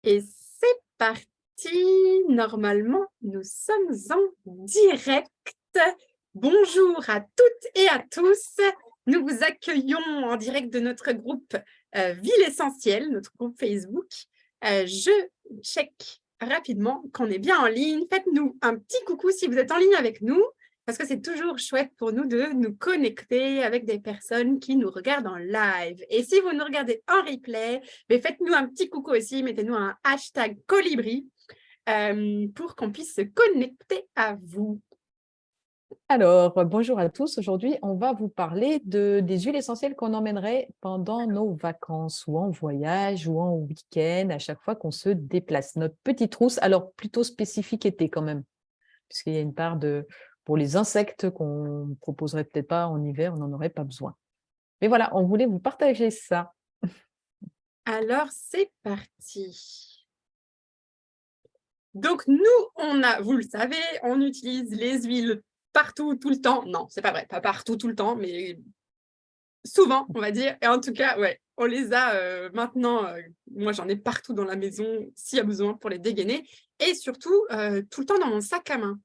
Et c'est parti. Normalement, nous sommes en direct. Bonjour à toutes et à tous. Nous vous accueillons en direct de notre groupe Ville Essentielle, notre groupe Facebook. Je check rapidement qu'on est bien en ligne. Faites-nous un petit coucou si vous êtes en ligne avec nous, parce que c'est toujours chouette pour nous de nous connecter avec des personnes qui nous regardent en live. Et si vous nous regardez en replay, mais faites-nous un petit coucou aussi, mettez-nous un hashtag colibri pour qu'on puisse se connecter à vous. Alors, bonjour à tous. Aujourd'hui, on va vous parler des huiles essentielles qu'on emmènerait pendant nos vacances ou en voyage ou en week-end à chaque fois qu'on se déplace. Notre petite trousse, alors plutôt spécifique été quand même, puisqu'il y a une part pour les insectes qu'on ne proposerait peut-être pas en hiver, on n'en aurait pas besoin. Mais voilà, on voulait vous partager ça. Alors, c'est parti. Donc, nous, vous le savez, on utilise les huiles partout, tout le temps. Non, c'est pas vrai, pas partout, tout le temps, mais souvent, on va dire. Et en tout cas, ouais, on les a maintenant. Moi, j'en ai partout dans la maison s'il y a besoin pour les dégainer. Et surtout, tout le temps dans mon sac à main.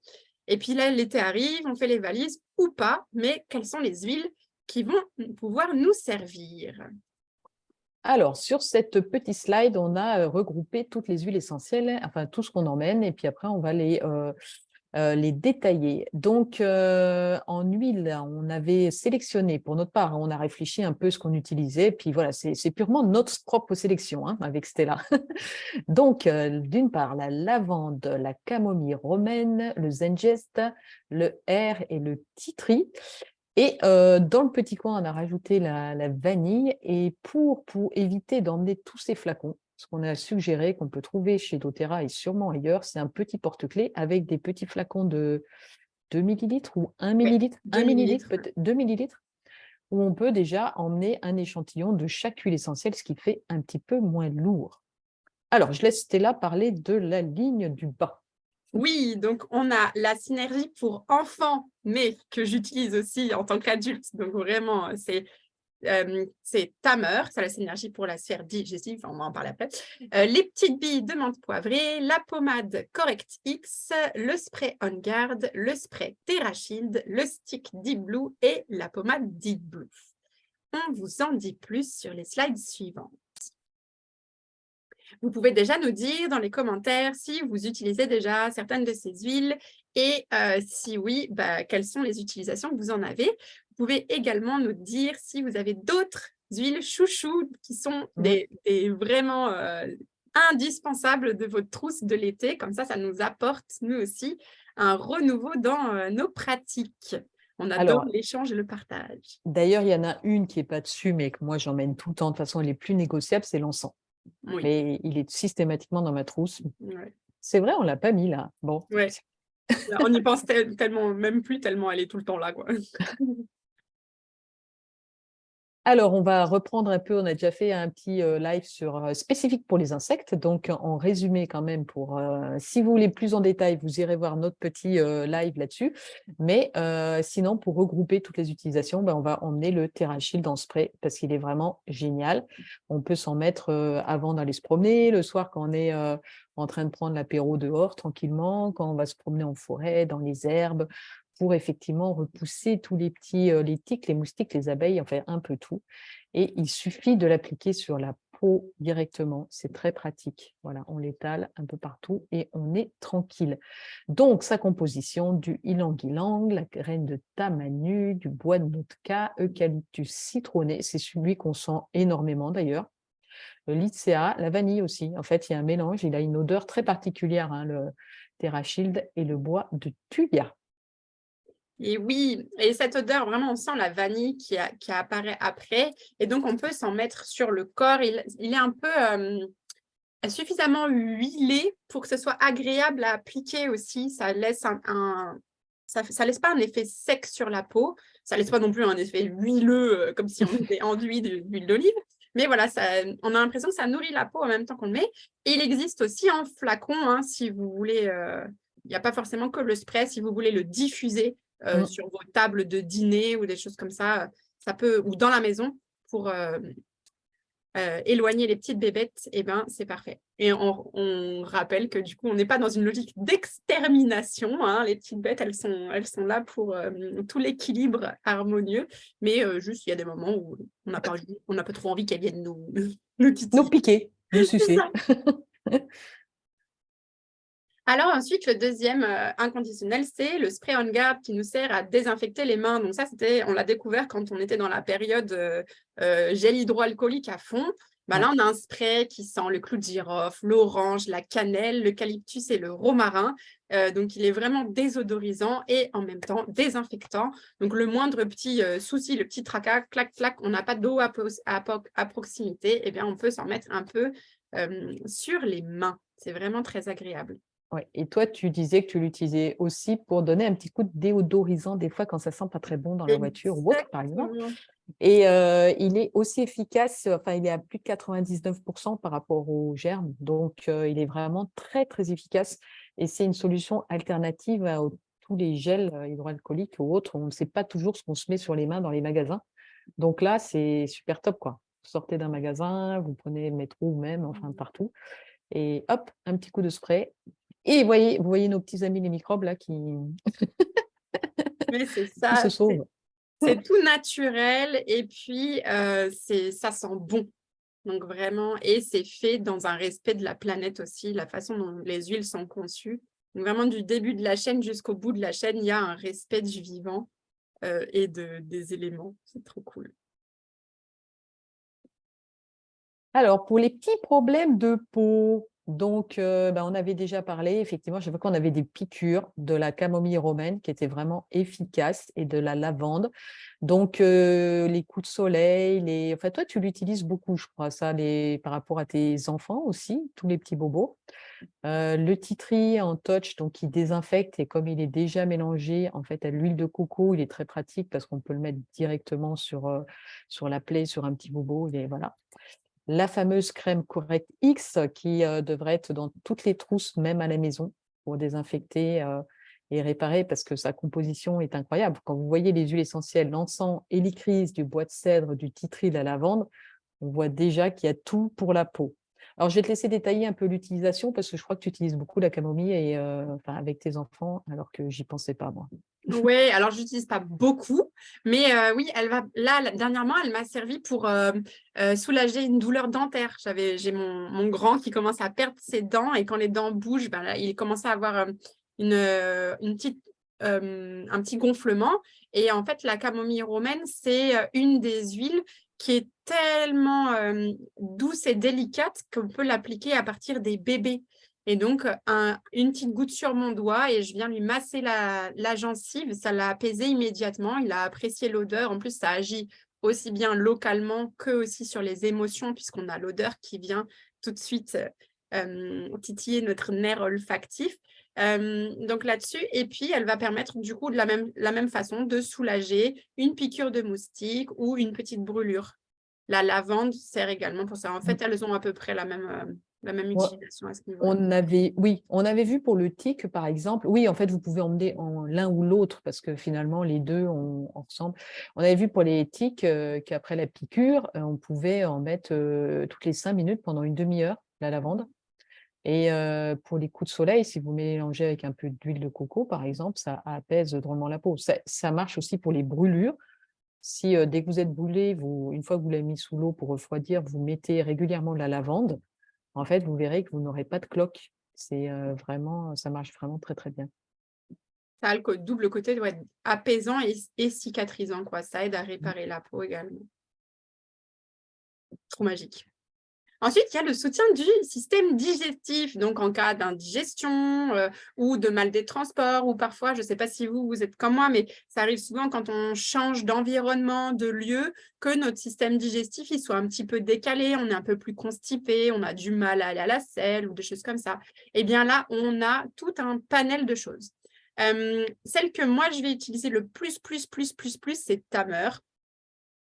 Et puis là, l'été arrive, on fait les valises ou pas, mais quelles sont les huiles qui vont pouvoir nous servir? Alors, sur cette petite slide, on a regroupé toutes les huiles essentielles, enfin tout ce qu'on emmène, et puis après, on va les détailler. Donc, en huile, on avait sélectionné, pour notre part, on a réfléchi un peu ce qu'on utilisait, puis voilà, c'est purement notre propre sélection avec Stella. Donc, d'une part, la lavande, la camomille romaine, le zengest, le air et le titri. Et dans le petit coin, on a rajouté la vanille. Et pour éviter d'emmener tous ces flacons, ce qu'on a suggéré, qu'on peut trouver chez doTERRA et sûrement ailleurs, c'est un petit porte-clés avec des petits flacons de 2 millilitres ou 1 Ouais, millilitre, 2 1 millilitre, millilitres. peut-être 2 millilitres, où on peut déjà emmener un échantillon de chaque huile essentielle, ce qui fait un petit peu moins lourd. Alors, je laisse Stella parler de la ligne du bas. Oui, donc on a la synergie pour enfants, mais que j'utilise aussi en tant qu'adulte. Donc vraiment, c'est Tamer, c'est la synergie pour la sphère digestive, on va en parler après. Les petites billes de menthe poivrée, la pommade Correct X, le spray On Guard, le spray TerraShield, le stick Deep Blue et la pommade Deep Blue. On vous en dit plus sur les slides suivants. Vous pouvez déjà nous dire dans les commentaires si vous utilisez déjà certaines de ces huiles et si oui, quelles sont les utilisations que vous en avez. Vous pouvez également nous dire si vous avez d'autres huiles chouchou qui sont des vraiment indispensables de votre trousse de l'été. Comme ça nous apporte, nous aussi, un renouveau dans nos pratiques. On adore Alors, l'échange et le partage. d'ailleurs, il y en a une qui n'est pas dessus, mais que moi, j'emmène tout le temps. De toute façon, elle est plus négociable, c'est l'encens. Oui. Mais il est systématiquement dans ma trousse. Ouais. C'est vrai, on ne l'a pas mis là. Bon. Ouais. On y pense tellement, même plus, tellement elle est tout le temps là, quoi. Alors, on va reprendre un peu, on a déjà fait un petit live spécifique pour les insectes. Donc, en résumé quand même, si vous voulez plus en détail, vous irez voir notre petit live là-dessus. Mais sinon, pour regrouper toutes les utilisations, on va emmener le TerraShield en spray parce qu'il est vraiment génial. On peut s'en mettre avant d'aller se promener, le soir quand on est en train de prendre l'apéro dehors tranquillement, quand on va se promener en forêt, dans les herbes, pour effectivement repousser tous les petits les tiques, les moustiques, les abeilles, enfin un peu tout. Et il suffit de l'appliquer sur la peau directement. C'est très pratique. Voilà, on l'étale un peu partout et on est tranquille. Donc, sa composition, du ylang-ylang, la graine de tamanu, du bois de notka, eucalyptus citronné, c'est celui qu'on sent énormément d'ailleurs. Le lycéa, la vanille aussi. En fait, il y a un mélange, il a une odeur très particulière, le TerraShield et le bois de thuya. Et oui, et cette odeur, vraiment, on sent la vanille qui apparaît après. Et donc, on peut s'en mettre sur le corps. Il est un peu suffisamment huilé pour que ce soit agréable à appliquer aussi. Ça laisse ça laisse pas un effet sec sur la peau. Ça laisse pas non plus un effet huileux, comme si on était enduit d'huile d'olive. Mais voilà, on a l'impression que ça nourrit la peau en même temps qu'on le met. Et il existe aussi en flacon, si vous voulez. Il n'y a pas forcément que le spray. Si vous voulez le diffuser sur vos tables de dîner ou des choses comme ça peut, ou dans la maison pour éloigner les petites bébêtes, eh ben, c'est parfait. Et on rappelle que du coup, on n'est pas dans une logique d'extermination. Hein. Les petites bêtes, elles sont là pour tout l'équilibre harmonieux. Mais juste, il y a des moments où on n'a pas trop envie qu'elles viennent nous titiller. Nous piquer, nous sucer. Alors ensuite, le deuxième inconditionnel, c'est le spray on guard qui nous sert à désinfecter les mains. Donc ça, on l'a découvert quand on était dans la période gel hydroalcoolique à fond. Bah, là, on a un spray qui sent le clou de girofle, l'orange, la cannelle, l'eucalyptus et le romarin. Donc, il est vraiment désodorisant et en même temps désinfectant. Donc, le moindre petit souci, le petit tracas, clac, clac, on n'a pas d'eau à proximité, eh bien, on peut s'en mettre un peu sur les mains. C'est vraiment très agréable. Ouais. Et toi, tu disais que tu l'utilisais aussi pour donner un petit coup de déodorisant des fois quand ça sent pas très bon dans la voiture ou autre, par exemple. Et il est aussi efficace, enfin, il est à plus de 99% par rapport aux germes. Donc, il est vraiment très, très efficace. Et c'est une solution alternative à tous les gels hydroalcooliques ou autres. On ne sait pas toujours ce qu'on se met sur les mains dans les magasins. Donc là, c'est super top, quoi. Vous sortez d'un magasin, vous prenez le métro ou même, enfin, partout. Et hop, un petit coup de spray. Et vous voyez nos petits amis les microbes là qui Mais c'est qui ça, se sauvent. c'est tout naturel et puis ça sent bon. Donc vraiment, et c'est fait dans un respect de la planète aussi, la façon dont les huiles sont conçues. Donc vraiment du début de la chaîne jusqu'au bout de la chaîne, il y a un respect du vivant et des éléments. C'est trop cool. Alors, pour les petits problèmes de peau, donc on avait déjà parlé, effectivement, je vois qu'on avait des piqûres de la camomille romaine qui étaient vraiment efficaces et de la lavande. Donc, les coups de soleil, enfin, toi, tu l'utilises beaucoup, je crois, ça, par rapport à tes enfants aussi, tous les petits bobos. Le tea tree en touch, donc qui désinfecte, et comme il est déjà mélangé en fait à l'huile de coco, il est très pratique parce qu'on peut le mettre directement sur la plaie, sur un petit bobo, et voilà. La fameuse crème Correct X qui devrait être dans toutes les trousses, même à la maison, pour désinfecter et réparer parce que sa composition est incroyable. Quand vous voyez les huiles essentielles, l'encens, hélicryse, du bois de cèdre, du titri, de la lavande, on voit déjà qu'il y a tout pour la peau. Alors, je vais te laisser détailler un peu l'utilisation parce que je crois que tu utilises beaucoup la camomille et, enfin, avec tes enfants, alors que j'y pensais pas, moi. Oui, alors je n'utilise pas beaucoup, mais oui, dernièrement, elle m'a servi pour soulager une douleur dentaire. J'ai mon grand qui commence à perdre ses dents et quand les dents bougent, ben là, il commence à avoir un petit gonflement. Et en fait, la camomille romaine, c'est une des huiles qui est tellement douce et délicate qu'on peut l'appliquer à partir des bébés. Et donc, une petite goutte sur mon doigt et je viens lui masser la gencive. Ça l'a apaisé immédiatement. Il a apprécié l'odeur. En plus, ça agit aussi bien localement que aussi sur les émotions puisqu'on a l'odeur qui vient tout de suite titiller notre nerf olfactif. Donc là-dessus, et puis elle va permettre du coup de la même façon de soulager une piqûre de moustique ou une petite brûlure. La lavande sert également pour ça. En fait, elles ont à peu près la même utilisation à ce niveau-là. On avait vu pour le tic, par exemple. Oui, en fait, vous pouvez emmener en l'un ou l'autre parce que finalement, les deux ensemble. On avait vu pour les tics qu'après la piqûre, on pouvait en mettre toutes les 5 minutes pendant une demi-heure, la lavande. Et pour les coups de soleil, si vous mélangez avec un peu d'huile de coco, par exemple, ça apaise drôlement la peau. Ça marche aussi pour les brûlures. Si dès que vous êtes brûlé, une fois que vous l'avez mis sous l'eau pour refroidir, vous mettez régulièrement de la lavande, en fait, vous verrez que vous n'aurez pas de cloque. C'est vraiment, ça marche vraiment très, très bien. Ça a le double côté apaisant et cicatrisant, quoi. Ça aide à réparer la peau également. Trop magique. Ensuite, il y a le soutien du système digestif, donc en cas d'indigestion ou de mal des transports, ou parfois, je ne sais pas si vous êtes comme moi, mais ça arrive souvent quand on change d'environnement, de lieu, que notre système digestif il soit un petit peu décalé, on est un peu plus constipé, on a du mal à aller à la selle ou des choses comme ça. Eh bien là, on a tout un panel de choses. Celle que moi, je vais utiliser le plus, c'est Tamer.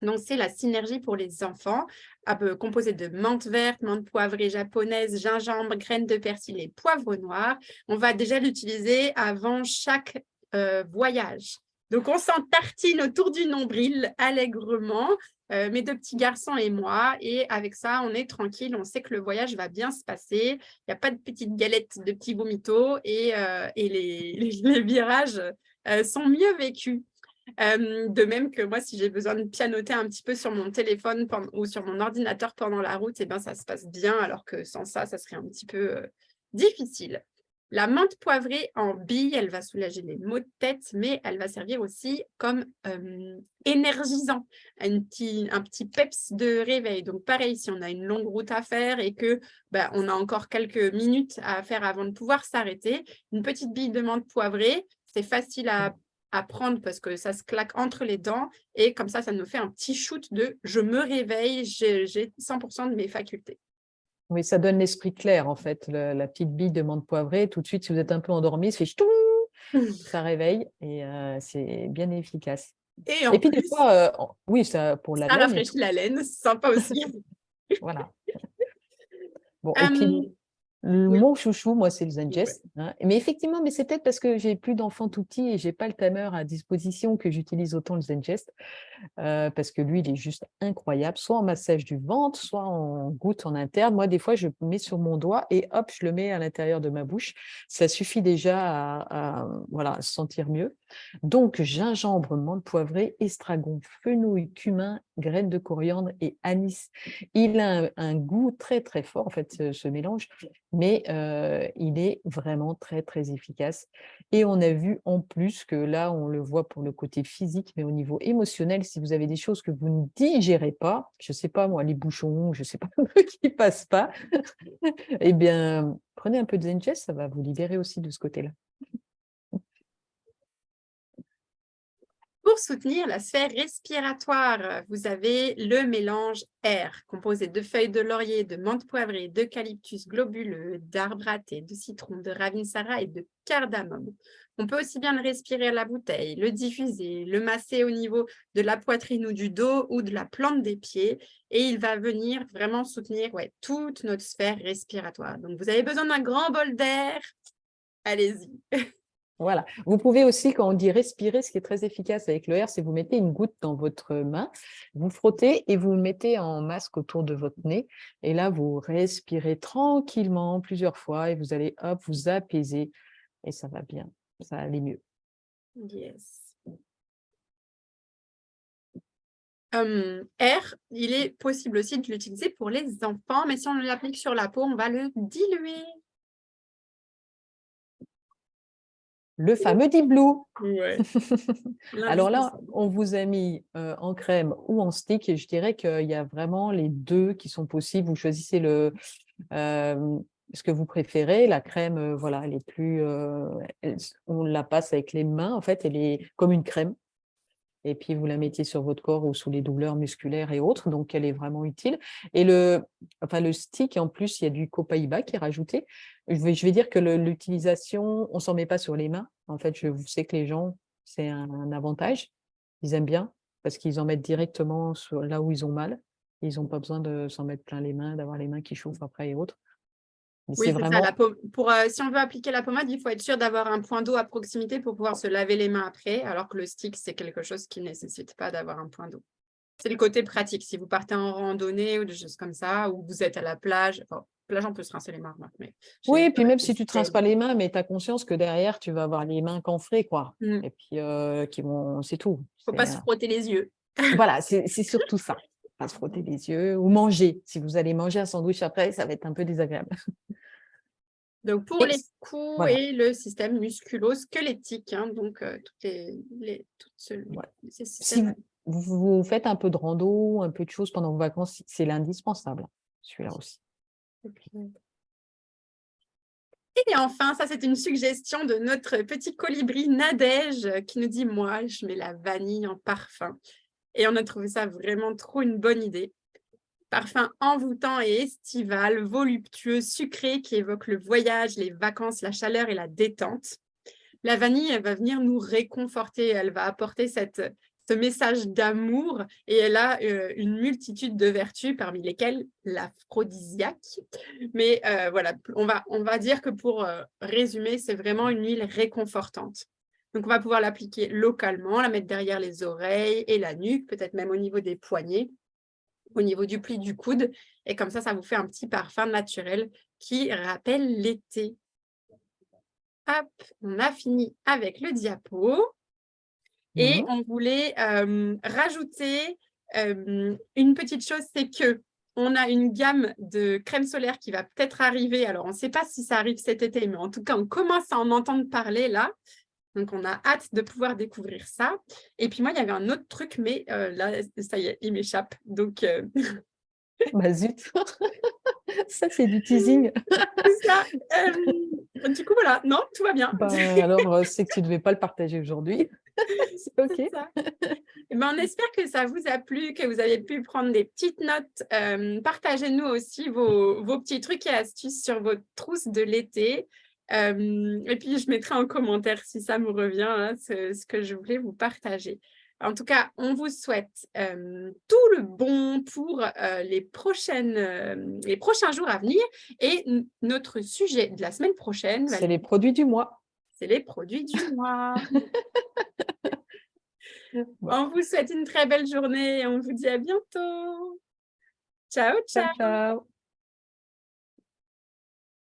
Donc, c'est la synergie pour les enfants, composée de menthe verte, menthe poivrée japonaise, gingembre, graines de persil et poivre noir. On va déjà l'utiliser avant chaque voyage. Donc, on s'en tartine autour du nombril allègrement. mes 2 petits garçons et moi et avec ça, on est tranquille, on sait que le voyage va bien se passer. Il y a pas de petites galettes, de petits vomitos et les virages, sont mieux vécus. De même que moi, si j'ai besoin de pianoter un petit peu sur mon téléphone ou sur mon ordinateur pendant la route, eh ben, ça se passe bien, alors que sans ça, ça serait un petit peu difficile. La menthe poivrée en billes, elle va soulager les maux de tête, mais elle va servir aussi comme énergisant, un petit peps de réveil. Donc pareil, si on a une longue route à faire et que on a encore quelques minutes à faire avant de pouvoir s'arrêter, une petite bille de menthe poivrée, c'est facile à prendre parce que ça se claque entre les dents et comme ça nous fait un petit shoot de « je me réveille, j'ai 100% de mes facultés ». Oui, ça donne l'esprit clair, en fait, la petite bille de menthe poivrée. Tout de suite, si vous êtes un peu endormi, ça fait ch'tou, ça réveille et c'est bien efficace. Et en Et puis, des plus, fois, oui, ça, pour la ça laine et tout. rafraîchit la laine, c'est sympa aussi. Voilà. Bon, ok. Euh, oui, Mon chouchou, moi, c'est le ouais. Zengest, hein. Mais effectivement, mais c'est peut-être parce que j'ai plus d'enfants tout petits et j'ai pas le timer à disposition que j'utilise autant le Zengest. Parce que lui, il est juste incroyable, soit en massage du ventre, soit en goutte en interne. Moi, des fois, je mets sur mon doigt et hop, je le mets à l'intérieur de ma bouche. Ça suffit déjà voilà, se sentir mieux. Donc, gingembre, menthe poivrée, estragon, fenouil, cumin, graines de coriandre et anis. Il a un goût très, très fort, en fait, ce mélange, mais il est vraiment très, très efficace. Et on a vu en plus que là, on le voit pour le côté physique, mais au niveau émotionnel, si vous avez des choses que vous ne digérez pas, je ne sais pas moi, les bouchons, je ne sais pas, qui ne passent pas, eh bien, prenez un peu de Zengest, ça va vous libérer aussi de ce côté-là. Pour soutenir la sphère respiratoire, vous avez le mélange R, composé de feuilles de laurier, de menthe poivrée, d'eucalyptus globuleux, d'arbre à thé, de citron, de ravinsara et de cardamome. On peut aussi bien le respirer à la bouteille, le diffuser, le masser au niveau de la poitrine ou du dos ou de la plante des pieds et il va venir vraiment soutenir toute notre sphère respiratoire. Donc, vous avez besoin d'un grand bol d'air, allez-y. Voilà. Vous pouvez aussi, quand on dit respirer, ce qui est très efficace avec le R, c'est vous mettez une goutte dans votre main, vous frottez et vous le mettez en masque autour de votre nez. Et là, vous respirez tranquillement plusieurs fois et vous allez, hop, vous apaiser et ça va bien, ça va aller mieux. Yes. R, il est possible aussi de l'utiliser pour les enfants, mais si on l'applique sur la peau, on va le diluer. Le fameux Deep Blue. Ouais. Alors là, on vous a mis en crème ou en stick et je dirais qu'il y a vraiment les deux qui sont possibles. Vous choisissez ce que vous préférez. La crème, voilà, elle est plus, on la passe avec les mains. En fait, elle est comme une crème. Et puis, vous la mettez sur votre corps ou sous les douleurs musculaires et autres. Donc, elle est vraiment utile. Et le stick, en plus, il y a du copaïba qui est rajouté. Je vais dire que l'utilisation, on ne s'en met pas sur les mains. En fait, je sais que les gens, c'est un avantage. Ils aiment bien parce qu'ils en mettent directement là où ils ont mal. Ils n'ont pas besoin de s'en mettre plein les mains, d'avoir les mains qui chauffent après et autres. Mais Oui, c'est c'est ça. vraiment… Si on veut appliquer la pommade, il faut être sûr d'avoir un point d'eau à proximité pour pouvoir se laver les mains après, alors que le stick, c'est quelque chose qui ne nécessite pas d'avoir un point d'eau. C'est le côté pratique. Si vous partez en randonnée ou des choses comme ça, ou vous êtes à la plage, plage, on peut se rincer les mains. Mais Oui, puis même si tu ne te rinces pas les mains, mais tu as conscience que derrière, tu vas avoir les mains camphrées, quoi. Et puis, c'est tout. Il ne faut pas se frotter les yeux. Voilà, c'est surtout ça. Pas se frotter les yeux ou manger. Si vous allez manger un sandwich après, ça va être un peu désagréable. Donc, pour les coups voilà. et le système musculo-squelettique, hein, donc ces Si systèmes. vous faites un peu de rando, un peu de choses pendant vos vacances, c'est l'indispensable, celui-là aussi. Et enfin, ça, c'est une suggestion de notre petit colibri Nadège qui nous dit « Moi, je mets la vanille en parfum ». Et on a trouvé ça vraiment trop une bonne idée. Parfum envoûtant et estival, voluptueux, sucré, qui évoque le voyage, les vacances, la chaleur et la détente. La vanille, elle va venir nous réconforter, elle va apporter ce message d'amour et elle a une multitude de vertus, parmi lesquelles l'aphrodisiaque. Mais voilà, on va dire que pour résumer, c'est vraiment une huile réconfortante. Donc, on va pouvoir l'appliquer localement, la mettre derrière les oreilles et la nuque, peut-être même au niveau des poignets. au niveau du pli du coude. Et comme ça vous fait un petit parfum naturel qui rappelle l'été. Hop, on a fini avec le diapo. Et Mhm. on voulait rajouter une petite chose, c'est qu'on a une gamme de crème solaire qui va peut-être arriver. Alors, on ne sait pas si ça arrive cet été, mais en tout cas, on commence à en entendre parler là. Donc, on a hâte de pouvoir découvrir ça. Et puis, moi, il y avait un autre truc, mais là, ça y est, il m'échappe. Donc, Bah zut, ça c'est du teasing. c'est ça. Du coup, voilà. Non, tout va bien. Bah, alors, c'est que tu ne devais pas le partager aujourd'hui. C'est OK. C'est ça. Eh ben, on espère que ça vous a plu, que vous avez pu prendre des petites notes. Partagez-nous aussi vos petits trucs et astuces sur votre trousse de l'été. Et puis, je mettrai en commentaire si ça me revient, hein, ce que je voulais vous partager. En tout cas, on vous souhaite tout le bon pour les prochains jours à venir. Et notre sujet de la semaine prochaine, C'est les produits du mois. c'est les produits du mois. Bon. On vous souhaite une très belle journée et on vous dit à bientôt. Ciao, Ciao, ciao. ciao.